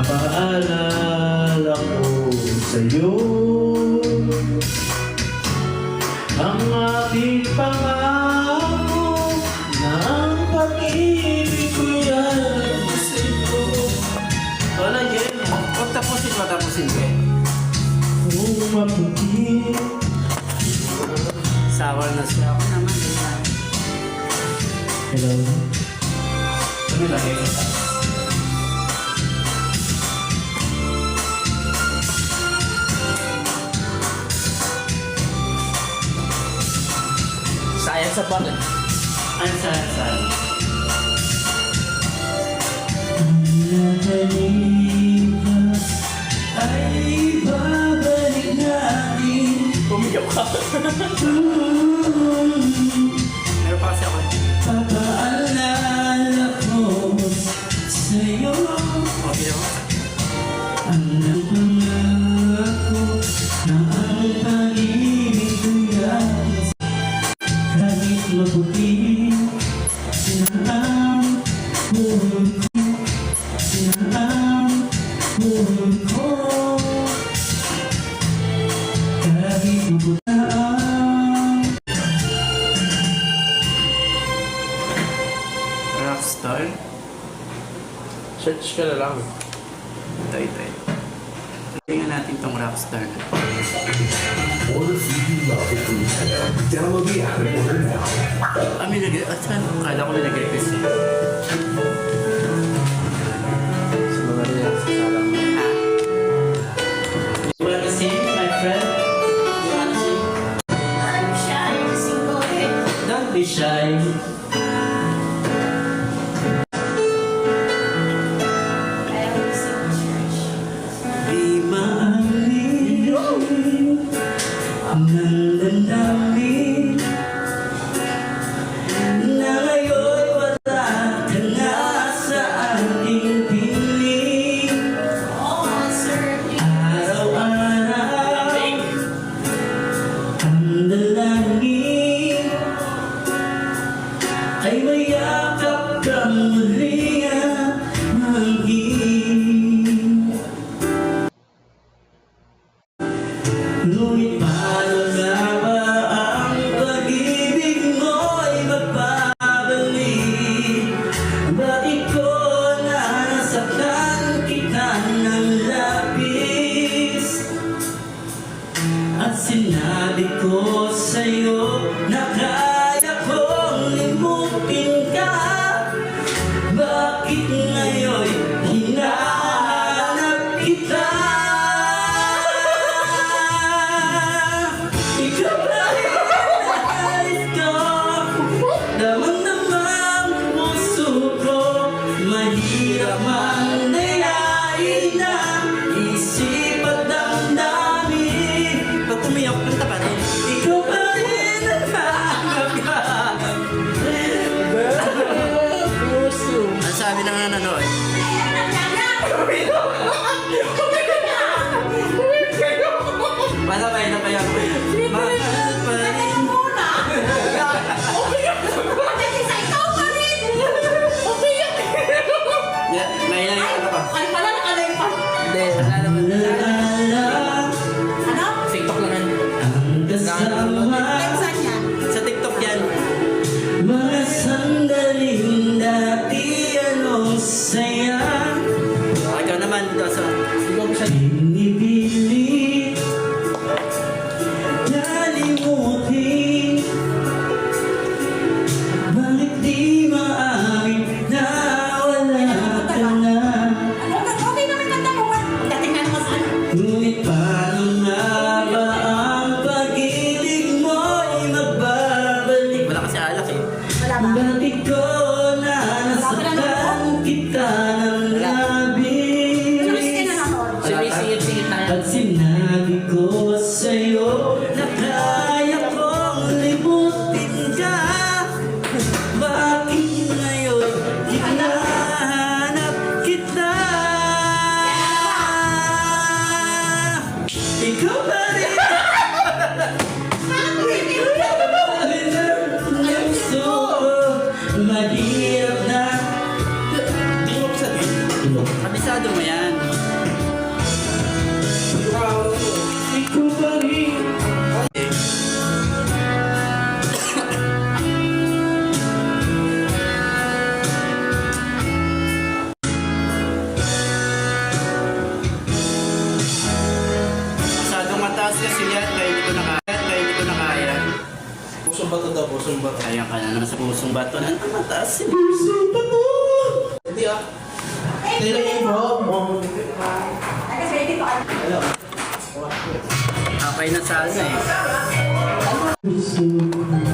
Ipapaalala ko sa'yo ang ating pangako na ang pag-ibig ko'y alasin ko. Wala yan. Huwag tapusin mo, tapusin ko. Kung maputi Sawar na siya. Ako naman. hello. Ano lagi? Sayang sa bakit? Ano sayang? Nahalika ay babalik natin. Pumiyak ka. Meron pa kasi ako. Papaalala ko sa'yo Okay naman. ang pangako na ang pag-ibig ko'y alas. Kahit maputi na ang buhay ko, na ang buhay ko. Kahit maputi na ang Rockstar? Search ka na lang. Tay. Tingnan natin tong Rockstar na. Order CD Love with Nintendo. Download the app and order now. May saan? Kala ko may nag-request eh. Sa mga reacts sa salang mo. Ha? You wanna sing, my friend? You wanna sing? I'm shy to sing it. Don't be shy. I always sing in church. di mahalin ng damdamin na ngayon'y wala ka na sa ating piling. Oh, sir. Araw-araw ang dalangin ay mayakap kang muli ang hangin. Ngunit paano nga ba ang pag-ibig mo'y magbabalik? Bakit ko na nasaktan kita ng labis? At sinabi ko sa'yo na kaya kong limutin ka. Bakit ngayon hinahanap kita? Ikaw ba hinahanap ko? Damang-damang puso ko, mahirap man dayain ang isip at damdamin. Pag umiyak, kanta pa rin. Ikaw ba hinahanap ka? Ang sabi ng nanonood. Paano pa yun? Mahal pa rin. Yeah, may ano pa? Hindi, wala naman. TikTok lang yan. Ang kasama Sa TikTok yan. mga sandaling dati anong saya. Ikaw naman dito sa... Ikaw mo siya. Pinipilit nalimutin. Bakit di maamin na wala ka na? Ngunit paano nga ba ang pag-ibig mo'y magbabalik? Wala kasi alak eh. Bakit ko na nasaktan kita Sigurado mo yan. Ikaw pa rin. Masyadong mataas kasi yan, kaya hindi ko na kaya. Pusong bato daw, pusong bato. Ayan ka na naman sa pusong bato na mataas eh. Hindi ah. Hindi bro. Hello. Kapay na sana eh. Gusto ko